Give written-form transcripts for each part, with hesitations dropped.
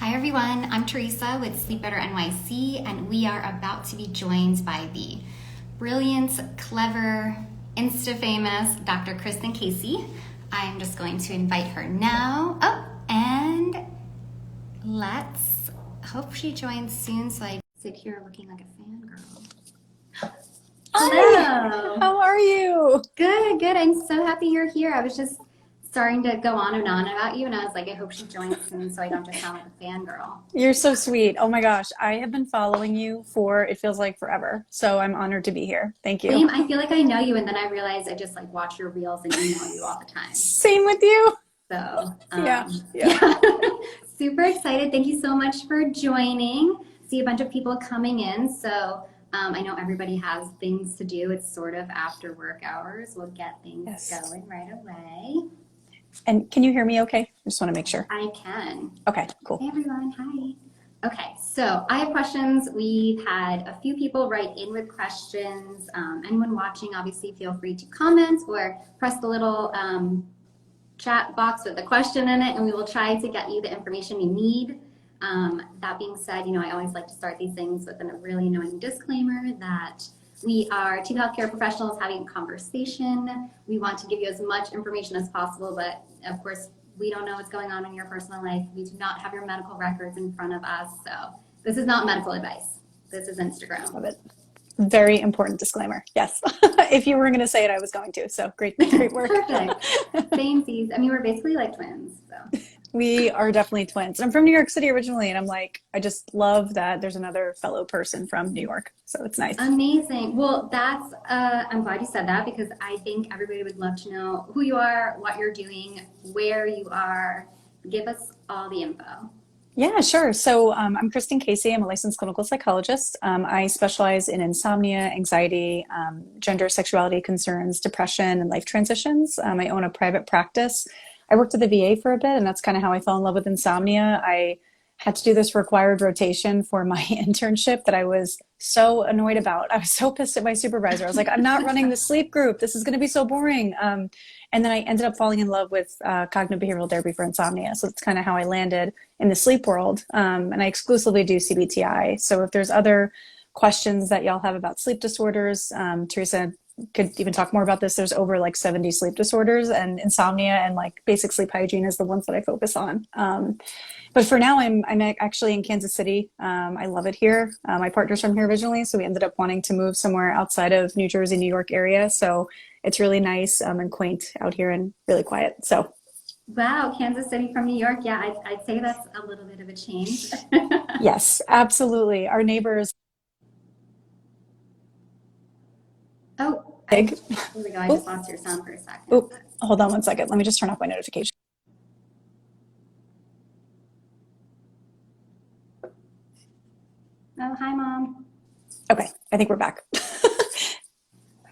Hi everyone, I'm Teresa with Sleep Better NYC, and we are about to be joined by the brilliant, clever, Insta-famous Dr. Kristen Casey. I'm just going to invite her now. Oh, and let's hope she joins soon so I sit here looking like a fangirl. Hi, Hello. how are you? Good, good. I'm so happy you're here. I was just starting to go on and on about you, and I was like, I hope she joins soon so I don't just sound like a fangirl. You're so sweet. Oh my gosh, I have been following you for it feels like forever. So I'm honored to be here. Thank you. Same. I feel like I know you, and then I realize I just like watch your reels and email you all the time. Same with you. So, Yeah. yeah, super excited. Thank you so much for joining. See a bunch of people coming in. So, I know everybody has things to do. It's sort of after work hours. We'll get things Yes. going right away. And can you hear me okay? I just want to make sure. I can. Okay, cool. Hey everyone, hi. Okay, so I have questions. We've had a few people write in with questions. Anyone watching, obviously feel free to comment or press the little chat box with a question in it, and we will try to get you the information you need. That being said, I always like to start these things with a really annoying disclaimer that we are two healthcare professionals having a conversation. We want to give you as much information as possible, but of course, we don't know what's going on in your personal life. We do not have your medical records in front of us, so this is not medical advice. This is Instagram. Love it. Very important disclaimer. Yes. If you were going to say it, I was going to. So great work. Perfect. Samesies. I mean, we're basically like twins, so. We are definitely twins. I'm from New York City originally, and I'm like, I just love that there's another fellow person from New York. So it's nice. Amazing. Well, I'm glad you said that because I think everybody would love to know who you are, what you're doing, where you are. Give us all the info. Yeah, sure. So I'm Kristen Casey. I'm a licensed clinical psychologist. I specialize in insomnia, anxiety, gender, sexuality concerns, depression, and life transitions. I own a private practice. I worked at the VA for a bit, and that's kind of how I fell in love with insomnia. I had to do this required rotation for my internship that I was so annoyed about. I was so pissed at my supervisor. I was like, I'm not running the sleep group. This is going to be so boring. And then I ended up falling in love with cognitive behavioral therapy for insomnia. So that's kind of how I landed in the sleep world. And I exclusively do CBT-I. So if there's other questions that y'all have about sleep disorders, Teresa could even talk more about this. There's over like 70 sleep disorders, and insomnia and like basic sleep hygiene is the ones that I focus on. But for now, I'm actually in Kansas City. I love it here. My partner's from here originally, so we ended up wanting to move somewhere outside of New Jersey, New York area. So it's really nice and quaint out here and really quiet. So. Wow, Kansas City from New York. Yeah, I'd say that's a little bit of a change. Yes, absolutely. Our neighbors. Oh, Big. Here we go. I just lost your sound for a second. Oh, hold on one second. Let me just turn off my notification. Oh, hi, Mom. Okay, I think we're back.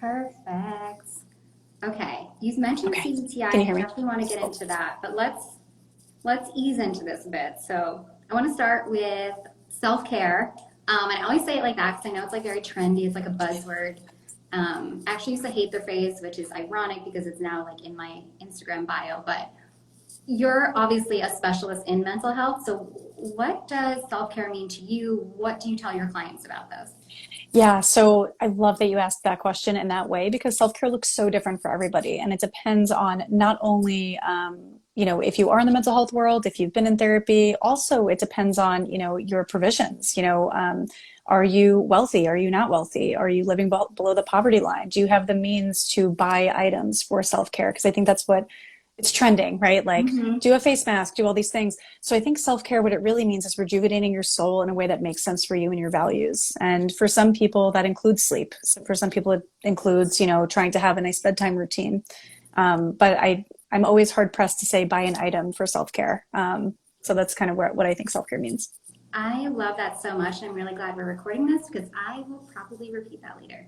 Perfect. Okay, you mentioned Okay. CBT-I. Can you hear me? I definitely want to get into that, but let's ease into this a bit. So I want to start with self-care. And I always say it like that because I know it's like very trendy. It's like a buzzword. I actually used to hate the phrase, which is ironic because it's now like in my Instagram bio, but you're obviously a specialist in mental health. So what does self-care mean to you? What do you tell your clients about those? Yeah, so I love that you asked that question in that way because self-care looks so different for everybody. And it depends on not only, if you are in the mental health world, if you've been in therapy, also it depends on, your provisions. Are you wealthy? Are you not wealthy? Are you living below the poverty line? Do you have the means to buy items for self-care? Because I think that's what it's trending, right? Like do a face mask, do all these things. So I think self-care, what it really means is rejuvenating your soul in a way that makes sense for you and your values. And for some people that includes sleep. So for some people it includes, trying to have a nice bedtime routine. But I'm always hard pressed to say buy an item for self-care. So that's kind of what I think self-care means. I love that so much. I'm really glad we're recording this because I will probably repeat that later.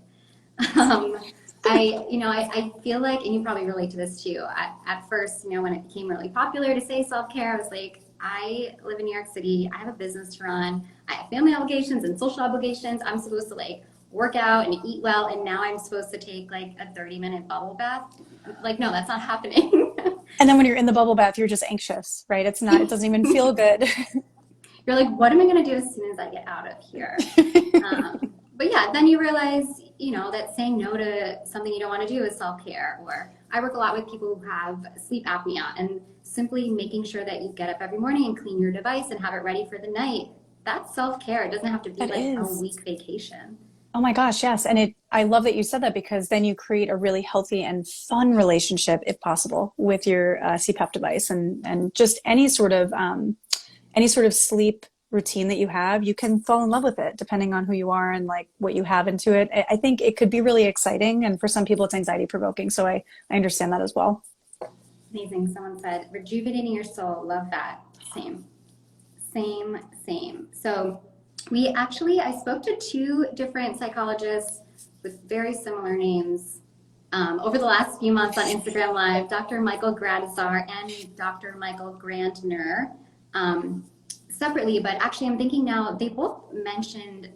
I feel like, and you probably relate to this too. At first, when it became really popular to say self-care, I was like, I live in New York City. I have a business to run. I have family obligations and social obligations. I'm supposed to like work out and eat well. And now I'm supposed to take like a 30-minute bubble bath. Like, no, that's not happening. And then when you're in the bubble bath, you're just anxious, right? It doesn't even feel good. you're like, what am I going to do as soon as I get out of here? But yeah, then you realize, that saying no to something you don't want to do is self-care. Or I work a lot with people who have sleep apnea, and simply making sure that you get up every morning and clean your device and have it ready for the night. That's self-care. It doesn't have to be That like a is. week vacation. Oh my gosh, yes. And I love that you said that because then you create a really healthy and fun relationship, if possible, with your CPAP device and just any sort of sleep routine that you have, you can fall in love with it depending on who you are and like what you have into it. I think it could be really exciting. And for some people, it's anxiety provoking. So I understand that as well. Amazing. Someone said, rejuvenating your soul. Love that. Same. Same, same. So I spoke to two different psychologists with very similar names over the last few months on Instagram Live, Dr. Michael Gradisar and Dr. Michael Grantner, separately, but actually I'm thinking now they both mentioned,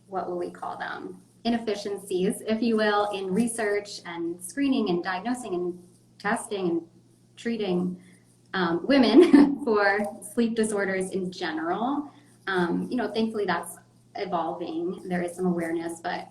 what will we call them? Inefficiencies, if you will, in research and screening and diagnosing and testing and treating women for sleep disorders in general. Thankfully that's evolving. There is some awareness, but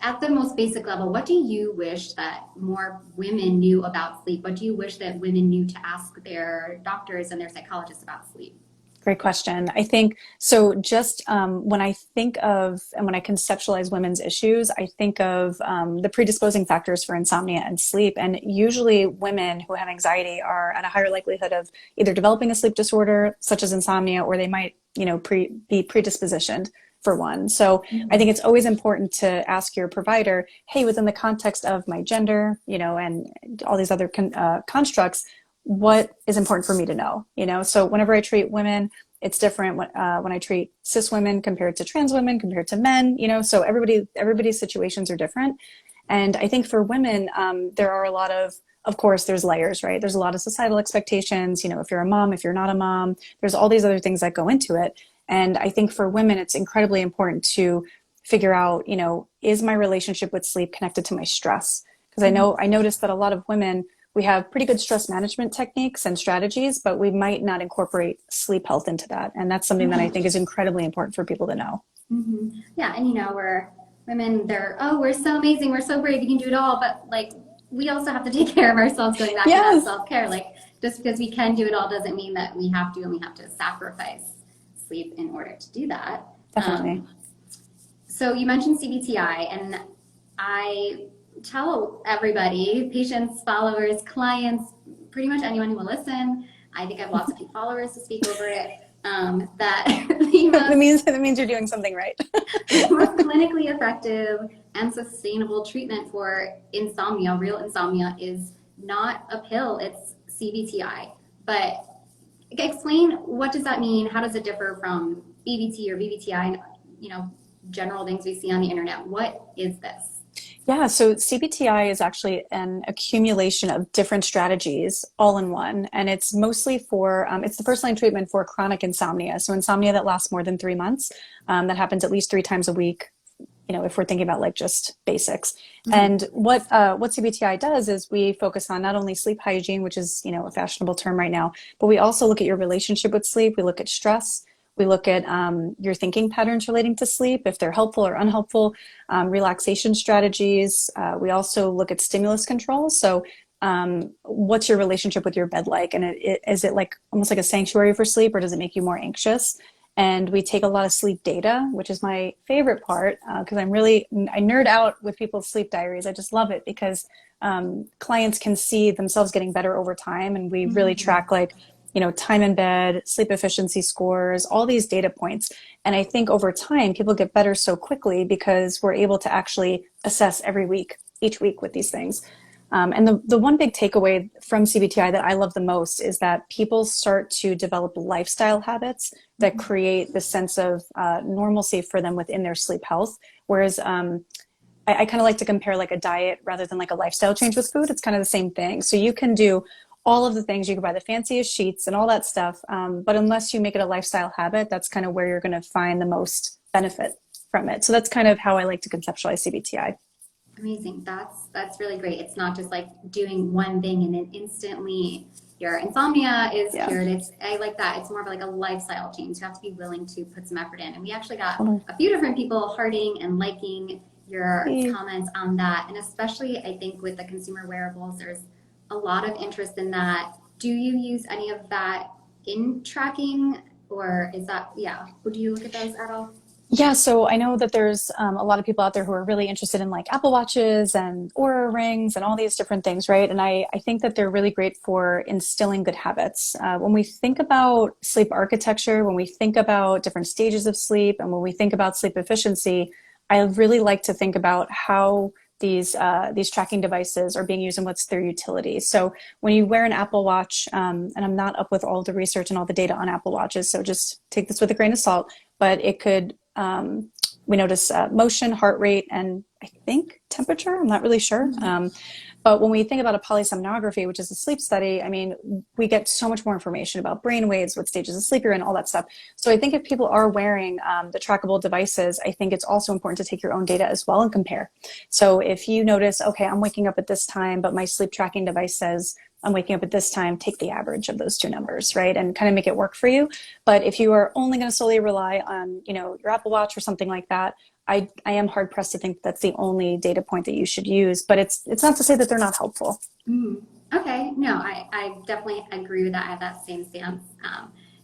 at the most basic level, what do you wish that more women knew about sleep? What do you wish that women knew to ask their doctors and their psychologists about sleep? Great question. I think so. Just when I think of and when I conceptualize women's issues, I think of the predisposing factors for insomnia and sleep. And usually, women who have anxiety are at a higher likelihood of either developing a sleep disorder, such as insomnia, or they might, be predispositioned for one. So I think it's always important to ask your provider, hey, within the context of my gender, and all these other constructs, what is important for me to know, So whenever I treat women, it's different when I treat cis women compared to trans women, compared to men, so everybody's situations are different. And I think for women, there are a lot of course, there's layers, right? There's a lot of societal expectations, if you're a mom, if you're not a mom, there's all these other things that go into it. And I think for women, it's incredibly important to figure out, is my relationship with sleep connected to my stress? Because I noticed that a lot of women, we have pretty good stress management techniques and strategies, but we might not incorporate sleep health into that. And that's something that I think is incredibly important for people to know. Mm-hmm. Yeah. And, we're women, we're so amazing. We're so brave. We can do it all. But like, we also have to take care of ourselves, going back to that self-care. Like, just because we can do it all doesn't mean that we have to, and we have to sacrifice sleep in order to do that. Definitely. So you mentioned CBT-I, and I tell everybody, patients, followers, clients, pretty much anyone who will listen, I think I have lots of followers to speak over it, that that means you're doing something right. The most clinically effective and sustainable treatment for insomnia, real insomnia, is not a pill, it's CBT-I. But explain, what does that mean? How does it differ from BBT or BBT-I, general things we see on the internet? What is this? Yeah, so CBT-I is actually an accumulation of different strategies all in one. And it's mostly it's the first line treatment for chronic insomnia. So insomnia that lasts more than 3 months, that happens at least 3 times a week, if we're thinking about like just basics. Mm-hmm. And what CBT-I does is we focus on not only sleep hygiene, which is, a fashionable term right now, but we also look at your relationship with sleep. We look at stress. We look at your thinking patterns relating to sleep, if they're helpful or unhelpful, relaxation strategies. We also look at stimulus control. So what's your relationship with your bed like? And is it like almost like a sanctuary for sleep, or does it make you more anxious? And we take a lot of sleep data, which is my favorite part, because I nerd out with people's sleep diaries. I just love it because clients can see themselves getting better over time. And we really track time in bed, sleep efficiency scores, all these data points. And I think over time, people get better so quickly because we're able to actually assess each week with these things. And the one big takeaway from CBT-I that I love the most is that people start to develop lifestyle habits that create this sense of normalcy for them within their sleep health. Whereas I kind of like to compare like a diet rather than like a lifestyle change with food. It's kind of the same thing. So you can do all of the things, you can buy the fanciest sheets and all that stuff. But unless you make it a lifestyle habit, that's kind of where you're going to find the most benefit from it. So that's kind of how I like to conceptualize CBT-I. Amazing. That's really great. It's not just like doing one thing and then instantly your insomnia is Yeah. cured. I like that. It's more of like a lifestyle change. You have to be willing to put some effort in. And we actually got a few different people hearting and liking your comments on that. And especially, I think with the consumer wearables, there's a lot of interest in that. Do you use any of that in tracking, or is that, would you look at those at all? Yeah, so I know that there's a lot of people out there who are really interested in like Apple Watches and Aura rings and all these different things, right? And I think that they're really great for instilling good habits. When we think about sleep architecture, when we think about different stages of sleep, and when we think about sleep efficiency, I really like to think about how these tracking devices are being used and what's their utility. So when you wear an Apple Watch, and I'm not up with all the research and all the data on Apple Watches, so just take this with a grain of salt, but it could we notice motion, heart rate, and I think temperature. I'm not really sure. But when we think about a polysomnography, which is a sleep study, I mean, we get so much more information about brain waves, what stages of sleep you're in, all that stuff. So I think if people are wearing the trackable devices, I think it's also important to take your own data as well and compare. So if you notice, okay, I'm waking up at this time, but my sleep tracking device says I'm waking up at this time, take the average of those two numbers, right? And kind of make it work for you. But if you are only going to solely rely on, your Apple Watch or something like that, I am hard pressed to think that's the only data point that you should use, but it's not to say that they're not helpful. Okay, no, I definitely agree with that. I have that same stance.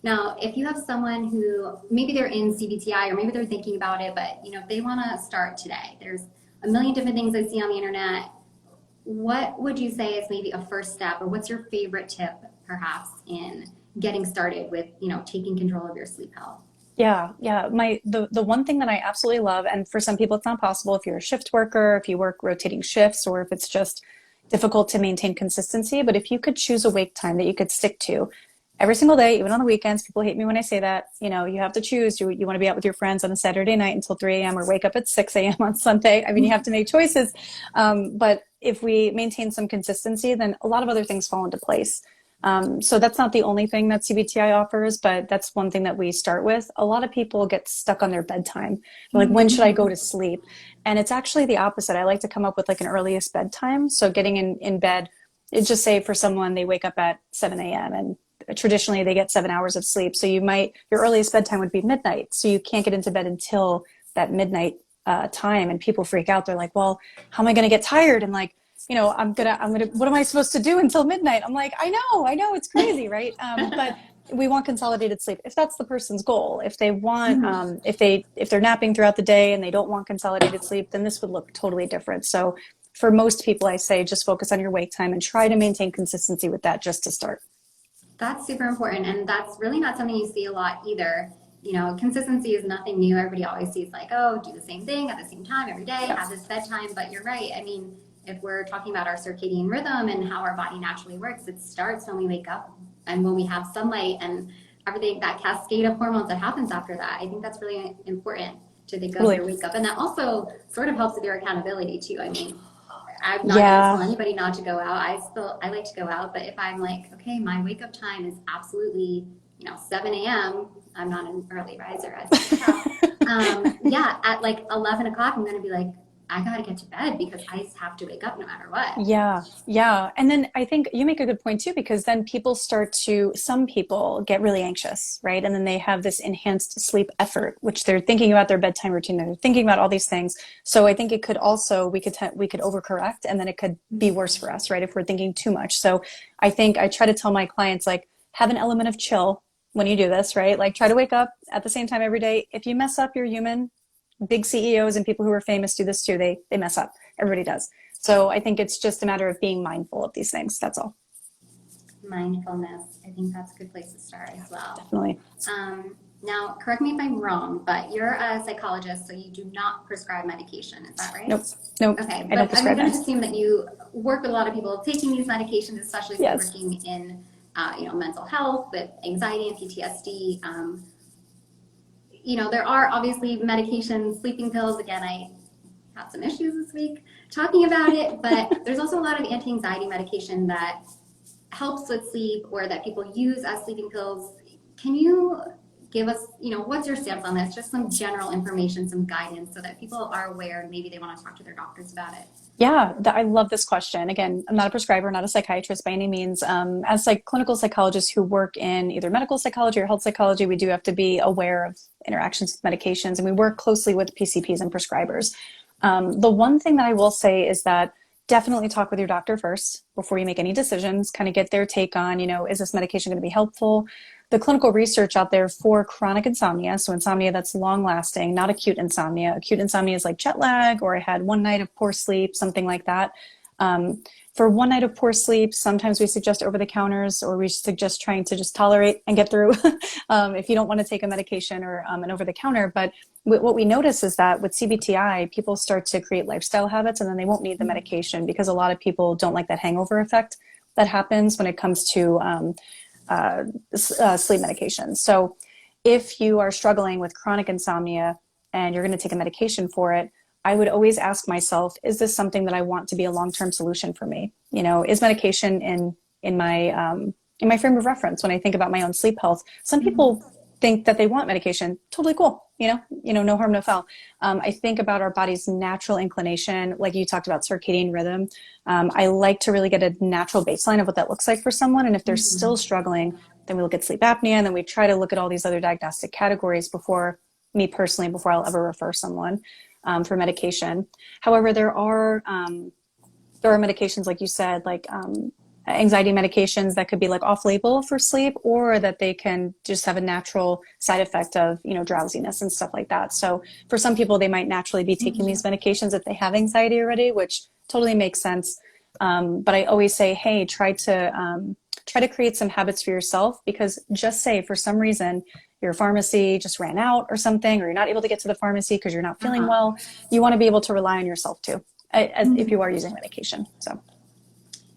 Now, if you have someone who maybe they're in CBT-I or maybe they're thinking about it, but they want to start today. There's a million different things I see on the internet. What would you say is maybe a first step, or what's your favorite tip perhaps in getting started with, taking control of your sleep health? Yeah. The one thing that I absolutely love, and for some people it's not possible if you're a shift worker, if you work rotating shifts, or if it's just difficult to maintain consistency, but if you could choose a wake time that you could stick to every single day, even on the weekends. People hate me when I say that. You have to choose. You want to be out with your friends on a Saturday night until 3 a.m. or wake up at 6 a.m. on Sunday. I mean, you have to make choices. But if we maintain some consistency, then a lot of other things fall into place. So that's not the only thing that CBT-I offers, but that's one thing that we start with. A lot of people get stuck on their bedtime. Like, when should I go to sleep? And it's actually the opposite. I like to come up with like an earliest bedtime. So getting in bed, it's just say for someone, they wake up at 7 a.m. and traditionally they get 7 hours of sleep. So your earliest bedtime would be midnight. So you can't get into bed until that midnight time. And people freak out. They're like, well, how am I going to get tired? And like, what am I supposed to do until midnight? I'm like, I know, it's crazy, right? But we want consolidated sleep. If that's the person's goal, if they want, if they're napping throughout the day and they don't want consolidated sleep, then this would look totally different. So for most people, I say just focus on your wake time and try to maintain consistency with that just to start. That's super important. And that's really not something you see a lot either. Consistency is nothing new. Everybody always sees like, oh, do the same thing at the same time every day, have this bedtime. But you're right. I mean, if we're talking about our circadian rhythm and how our body naturally works, it starts when we wake up and when we have sunlight and everything, that cascade of hormones that happens after that. I think that's really important to think of your wake up. And that also sort of helps with your accountability too. I mean, I'm not going to tell anybody not to go out. I like to go out, but if I'm like, okay, my wake up time is absolutely, 7 a.m. I'm not an early riser, as you can tell. At like 11 o'clock, I'm going to be like, I got to get to bed because I have to wake up no matter what. Yeah. And then I think you make a good point too, because then some people get really anxious, right? And then they have this enhanced sleep effort, which they're thinking about their bedtime routine. They're thinking about all these things. So I think it could also, we could overcorrect, and then it could be worse for us, right? If we're thinking too much. So I think I try to tell my clients, like, have an element of chill when you do this, right? Like, try to wake up at the same time every day. If you mess up, you're human. Big CEOs and people who are famous do this too. They mess up. Everybody does. So I think it's just a matter of being mindful of these things. That's all. Mindfulness. I think that's a good place to start as well. Definitely. Now, correct me if I'm wrong, but you're a psychologist, so you do not prescribe medication. Is that right? Nope. Okay, I don't prescribe I'm going to assume that you work with a lot of people taking these medications, especially if you're working in mental health with anxiety and PTSD. There are obviously medications, sleeping pills. Again, I had some issues this week talking about it, but there's also a lot of anti-anxiety medication that helps with sleep or that people use as sleeping pills. Can you give us, what's your stance on this? Just some general information, some guidance so that people are aware and maybe they want to talk to their doctors about it. Yeah, I love this question. Again, I'm not a prescriber, not a psychiatrist by any means. As like clinical psychologists who work in either medical psychology or health psychology, we do have to be aware of interactions with medications, and we work closely with PCPs and prescribers. The one thing that I will say is that definitely talk with your doctor first before you make any decisions, kind of get their take on, is this medication going to be helpful? The clinical research out there for chronic insomnia, so insomnia that's long lasting, not acute insomnia. Acute insomnia is like jet lag, or I had one night of poor sleep, something like that. Um, for one night of poor sleep, sometimes we suggest over the counters, or we suggest trying to just tolerate and get through if you don't want to take a medication or an over the counter. But what we notice is that with CBT-I, people start to create lifestyle habits, and then they won't need the medication because a lot of people don't like that hangover effect that happens when it comes to sleep medication. So if you are struggling with chronic insomnia and you're going to take a medication for it, I would always ask myself, is this something that I want to be a long-term solution for me? Is medication in my frame of reference when I think about my own sleep health? Some people think that they want medication. Totally cool. No harm, no foul. I think about our body's natural inclination, like you talked about circadian rhythm. I like to really get a natural baseline of what that looks like for someone. And if they're still struggling, then we look at sleep apnea, and then we try to look at all these other diagnostic categories before I'll ever refer someone for medication. However, there are medications, like you said, like anxiety medications that could be like off-label for sleep, or that they can just have a natural side effect of, drowsiness and stuff like that. So for some people, they might naturally be taking these medications if they have anxiety already, which totally makes sense. But I always say, hey, try to create some habits for yourself, because just say for some reason your pharmacy just ran out or something, or you're not able to get to the pharmacy because you're not feeling well, you want to be able to rely on yourself too, if you are using medication. So.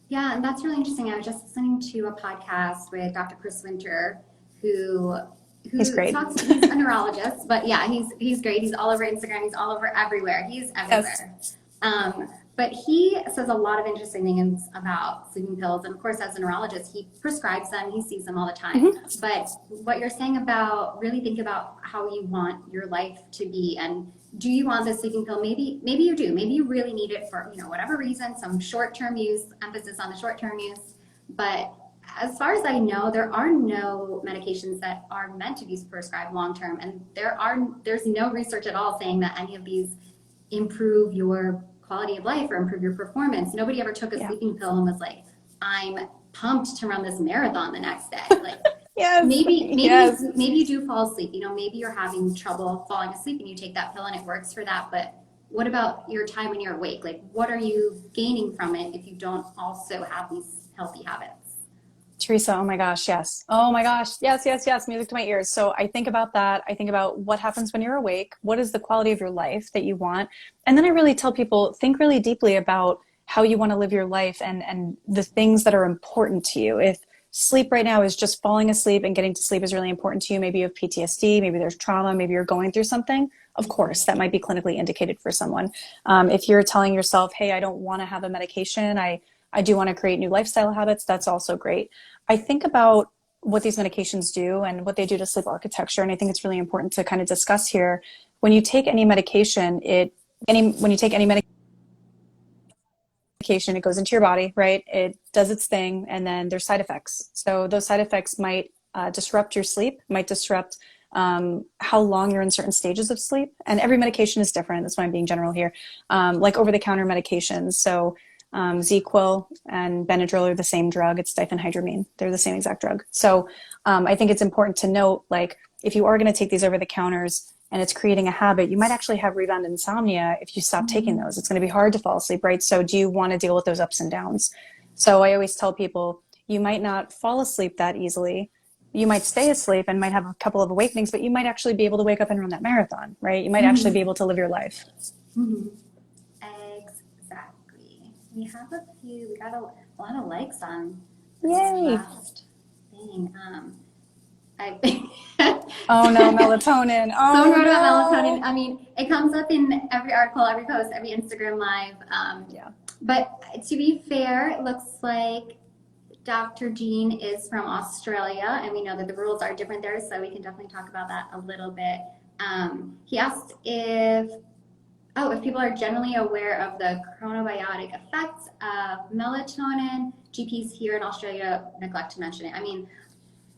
Yeah, and that's really interesting. I was just listening to a podcast with Dr. Chris Winter, who he's great. He's a neurologist, but yeah, he's great. He's all over Instagram. He's all over everywhere. He's everywhere. Yes. But he says a lot of interesting things about sleeping pills. And of course, as a neurologist, he prescribes them. He sees them all the time. But what you're saying about really think about how you want your life to be, and do you want this sleeping pill? Maybe you do. Maybe you really need it for whatever reason, some short-term use, emphasis on the short-term use. But as far as I know, there are no medications that are meant to be prescribed long-term, and there's no research at all saying that any of these improve your quality of life or improve your performance. Nobody ever took a sleeping pill and was like, I'm pumped to run this marathon the next day. Like, yes. Maybe yes. maybe you do fall asleep. Maybe you're having trouble falling asleep and you take that pill and it works for that. But what about your time when you're awake? Like, what are you gaining from it if you don't also have these healthy habits? Teresa, oh my gosh, yes. Oh my gosh, yes, yes, yes, music to my ears. So I think about that. I think about what happens when you're awake. What is the quality of your life that you want? And then I really tell people, think really deeply about how you want to live your life and the things that are important to you. If sleep right now is just falling asleep and getting to sleep is really important to you, maybe you have PTSD, maybe there's trauma, maybe you're going through something, of course, that might be clinically indicated for someone. If you're telling yourself, hey, I don't want to have a medication, I do want to create new lifestyle habits, that's also great. I think about what these medications do and what they do to sleep architecture, and I think it's really important to kind of discuss here. When you take any medication, it goes into your body, right? It does its thing, and then there's side effects. So those side effects might disrupt your sleep, might disrupt how long you're in certain stages of sleep, and every medication is different. That's why I'm being general here. Like over-the-counter medications, so ZQuil and Benadryl are the same drug. It's diphenhydramine. They're the same exact drug. So I think it's important to note, like, if you are going to take these over the counters and it's creating a habit, you might actually have rebound insomnia if you stop taking those. It's going to be hard to fall asleep, right? So do you want to deal with those ups and downs? So I always tell people, you might not fall asleep that easily. You might stay asleep and might have a couple of awakenings, but you might actually be able to wake up and run that marathon, right? You might actually be able to live your life. We have we got a lot of likes on this last thing. I oh no, melatonin. Oh, someone wrote no. about melatonin. I mean, it comes up in every article, every post, every Instagram live. Yeah. But to be fair, it looks like Dr. Jean is from Australia, and we know that the rules are different there, so we can definitely talk about that a little bit. He asked if Oh, if people are generally aware of the chronobiotic effects of melatonin, GPs here in Australia neglect to mention it. I mean,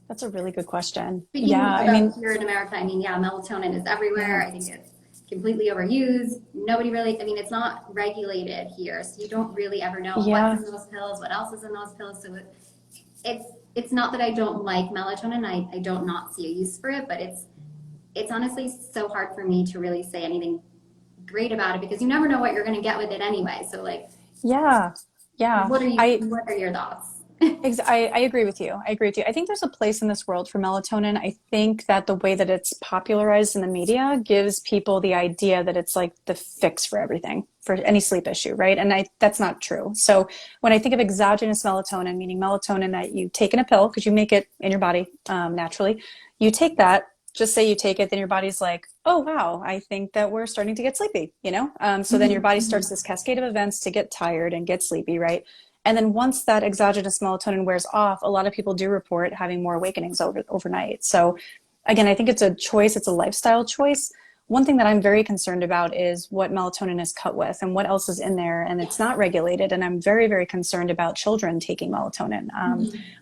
That's a really good question. speaking Yeah, I about mean, here in America, I mean, yeah, melatonin is everywhere. yeah, I think it's completely overused. Nobody really, I mean, it's not regulated here, so you don't really ever know what's yeah. in those pills, what else is in those pills. So it's it's not that I don't like melatonin. I don't not see a use for it, but it's honestly so hard for me to really say anything great about it because you never know what you're going to get with it anyway. So like, Yeah, yeah. what are your thoughts? I agree with you. I agree with you. I think there's a place in this world for melatonin. I think that the way that it's popularized in the media gives people the idea that it's like the fix for everything, for any sleep issue, right? And that's not true. So when I think of exogenous melatonin, meaning melatonin that you take in a pill because you make it in your body naturally, you take that. Just say you take it, then your body's like, oh wow, I think that we're starting to get sleepy, you know? So then your body starts this cascade of events to get tired and get sleepy, right? And then once that exogenous melatonin wears off, a lot of people do report having more awakenings overnight. So again, I think it's a choice, it's a lifestyle choice. One thing that I'm very concerned about is what melatonin is cut with and what else is in there, and it's not regulated. And I'm very, very concerned about children taking melatonin.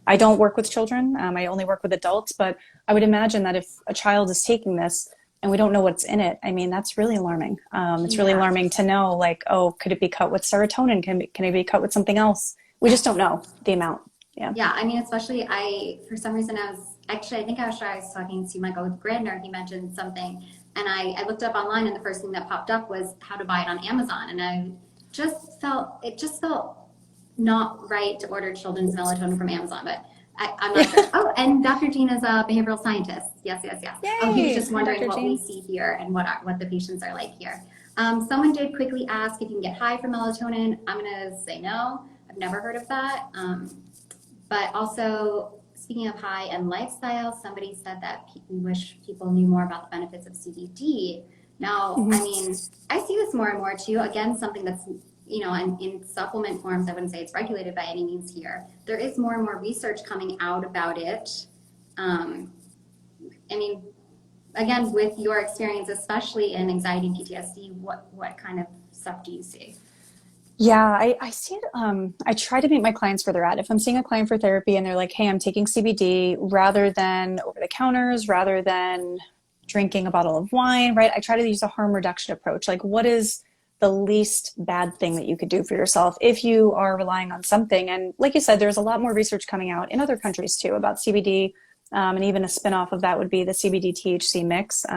I don't work with children, I only work with adults, but I would imagine that if a child is taking this and we don't know what's in it, I mean, that's really alarming. It's really alarming to know, like, oh, could it be cut with serotonin? Can it be cut with something else? We just don't know the amount. Yeah. Yeah, I mean, especially for some reason, I think I was talking to Michael Grandner. He mentioned something, and I looked up online, and the first thing that popped up was how to buy it on Amazon. And it just felt not right to order children's melatonin from Amazon, but I'm not sure. Oh, and Dr. Jean is a behavioral scientist. Yes, yes, yes. Yay! Oh, he was just wondering Dr. what Jean. we see here and what the patients are like here. Someone did quickly ask if you can get high from melatonin. I'm going to say no. I've never heard of that. But also, speaking of high and lifestyle, somebody said that we wish people knew more about the benefits of CBD. Now, I mean, I see this more and more too. Again, something that's, you know, in supplement forms, I wouldn't say it's regulated by any means here. There is more and more research coming out about it. I mean, again, with your experience, especially in anxiety and PTSD, what kind of stuff do you see? Yeah, I see it. I try to meet my clients where they're at. If I'm seeing a client for therapy and they're like, hey, I'm taking CBD rather than over the counters, rather than drinking a bottle of wine, right? I try to use a harm reduction approach. Like, what is the least bad thing that you could do for yourself if you are relying on something? And like you said, there's a lot more research coming out in other countries too about CBD. And even a spinoff of that would be the CBD THC mix.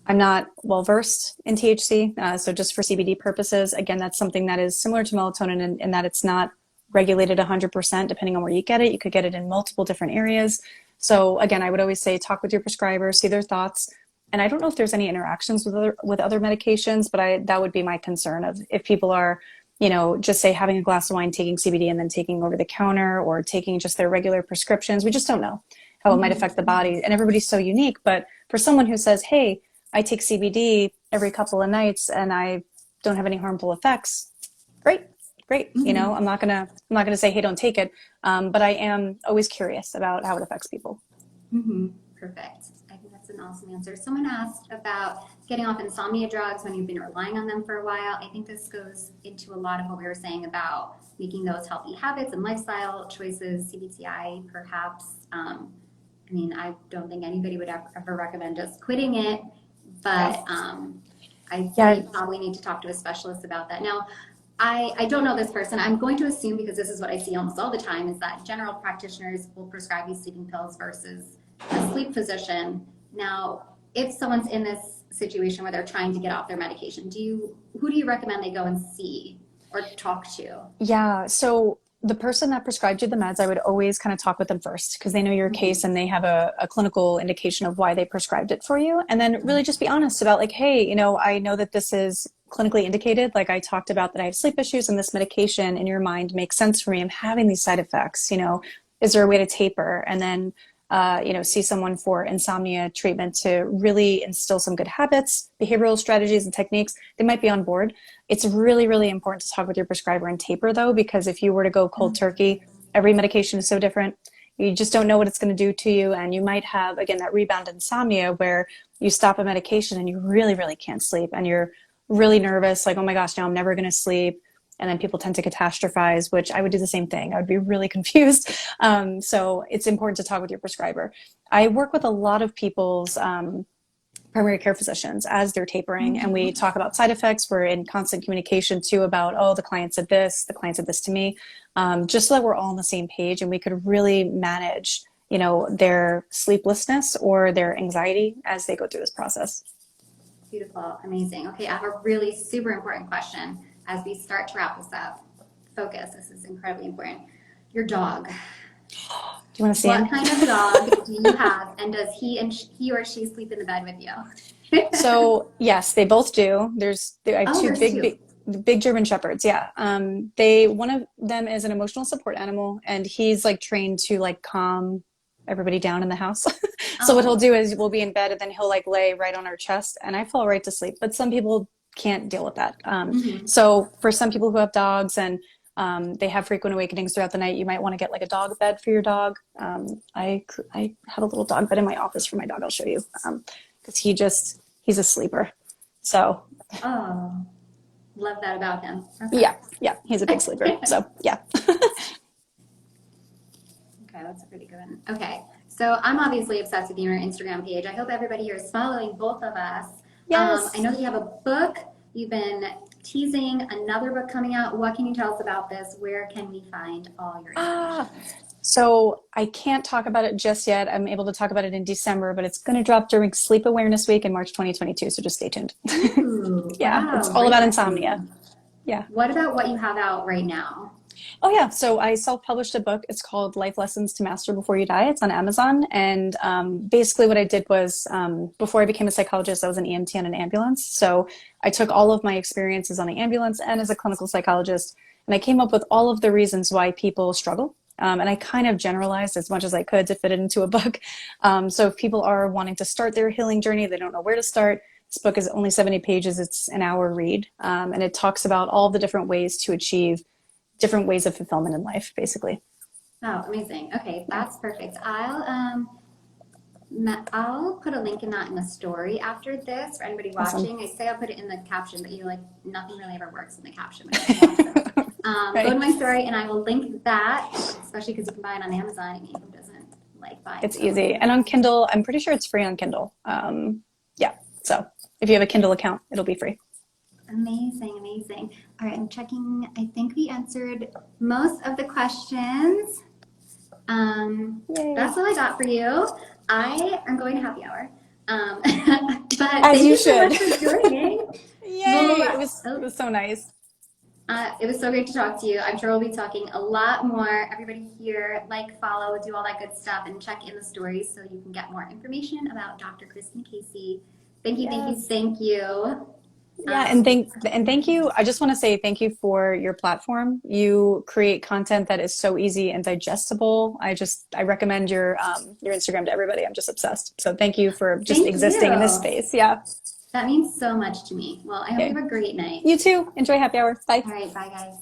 I'm not well versed in THC, so just for CBD purposes, again, that's something that is similar to melatonin in that it's not regulated 100% depending on where you get it. You could get it in multiple different areas. So again, I would always say talk with your prescriber, see their thoughts. And I don't know if there's any interactions with other medications, but that would be my concern of if people are, you know, just say having a glass of wine, taking CBD and then taking over the counter or taking just their regular prescriptions. We just don't know how it might affect the body. And everybody's so unique. But for someone who says, hey, I take CBD every couple of nights and I don't have any harmful effects, great. You know, I'm not gonna say, hey, don't take it. But I am always curious about how it affects people. Perfect. I think that's an awesome answer. Someone asked about getting off insomnia drugs when you've been relying on them for a while. I think this goes into a lot of what we were saying about making those healthy habits and lifestyle choices, CBT-I perhaps. I mean, I don't think anybody would ever recommend just quitting it, but I think you probably need to talk to a specialist about that. Now, I don't know this person. I'm going to assume, because this is what I see almost all the time, is that general practitioners will prescribe these sleeping pills versus a sleep physician. Now, if someone's in this situation where they're trying to get off their medication, who do you recommend they go and see or talk to? Yeah, so the person that prescribed you the meds, I would always kind of talk with them first because they know your case and they have a clinical indication of why they prescribed it for you. And then really just be honest about like, hey, you know, I know that this is clinically indicated. Like I talked about that I have sleep issues and this medication in your mind makes sense for me. I'm having these side effects, you know, is there a way to taper? And then, you know, see someone for insomnia treatment to really instill some good habits, behavioral strategies and techniques. They might be on board. It's really, really important to talk with your prescriber and taper though, because if you were to go cold turkey, every medication is so different. You just don't know what it's going to do to you. And you might have, again, that rebound insomnia where you stop a medication and you really, really can't sleep and you're really nervous, like, oh my gosh, now I'm never going to sleep. And then people tend to catastrophize, which I would do the same thing. I would be really confused. So it's important to talk with your prescriber. I work with a lot of people's primary care physicians as they're tapering, and we talk about side effects. We're in constant communication too about, oh, the client said this to me, just so that we're all on the same page and we could really manage, their sleeplessness or their anxiety as they go through this process. Beautiful. Amazing. Okay. I have a really super important question as we start to wrap this up. Focus. This is incredibly important. Your dog. Do you want to see what him? Kind of dog do you have, and does he or she sleep in the bed with you? So yes, they both do. I have two big German Shepherds. Yeah. One of them is an emotional support animal, and he's like trained to like calm everybody down in the house. So what he'll do is we'll be in bed and then he'll like lay right on our chest and I fall right to sleep. But some people can't deal with that. So for some people who have dogs and they have frequent awakenings throughout the night, you might want to get like a dog bed for your dog. I have a little dog bed in my office for my dog. I'll show you, because he's a sleeper. So. Oh, love that about him. Okay. Yeah, he's a big sleeper. So yeah. Okay, that's a pretty good one. Okay, so I'm obviously obsessed with your Instagram page. I hope everybody here is following both of us. Yes. I know that you have a book. You've been teasing another book coming out. What can you tell us about this? Where can we find all your information? So I can't talk about it just yet. I'm able to talk about it in December, but it's going to drop during Sleep Awareness Week in March 2022. So just stay tuned. Ooh, Yeah, wow, it's all about insomnia. Yeah. What about what you have out right now? Oh yeah, so I self-published a book. It's called Life Lessons to Master Before You Die. It's on Amazon. And basically what I did was, before I became a psychologist, I was an EMT on an ambulance. So I took all of my experiences on the ambulance and as a clinical psychologist, and I came up with all of the reasons why people struggle. And I kind of generalized as much as I could to fit it into a book. So if people are wanting to start their healing journey, they don't know where to start, this book is only 70 pages. It's an hour read. And it talks about all the different ways to achieve different ways of fulfillment in life, basically. Oh, amazing. Okay, that's perfect. I'll put a link in that in the story after this for anybody watching. Awesome. I say I'll put it in the caption, but nothing really ever works in the caption. Right. Go to my story and I will link that, especially because you can buy it on Amazon and who doesn't like buy it. It's easy. And on Kindle, I'm pretty sure it's free on Kindle. Yeah, so if you have a Kindle account, it'll be free. Amazing, amazing. All right, I'm checking. I think we answered most of the questions. That's all I got for you. I am going to happy hour. But as you should. So much for joining. Yay! It was so nice. It was so great to talk to you. I'm sure we'll be talking a lot more. Everybody here, follow, do all that good stuff, and check in the stories so you can get more information about Dr. Kristen Casey. Thank you, yes. Thank you. Yeah, and thank you. I just want to say thank you for your platform. You create content that is so easy and digestible. I recommend your Instagram to everybody. I'm just obsessed. So thank you for just existing in this space. Yeah. That means so much to me. Well, I hope you have a great night. You too. Enjoy happy hour. Bye. All right. Bye, guys.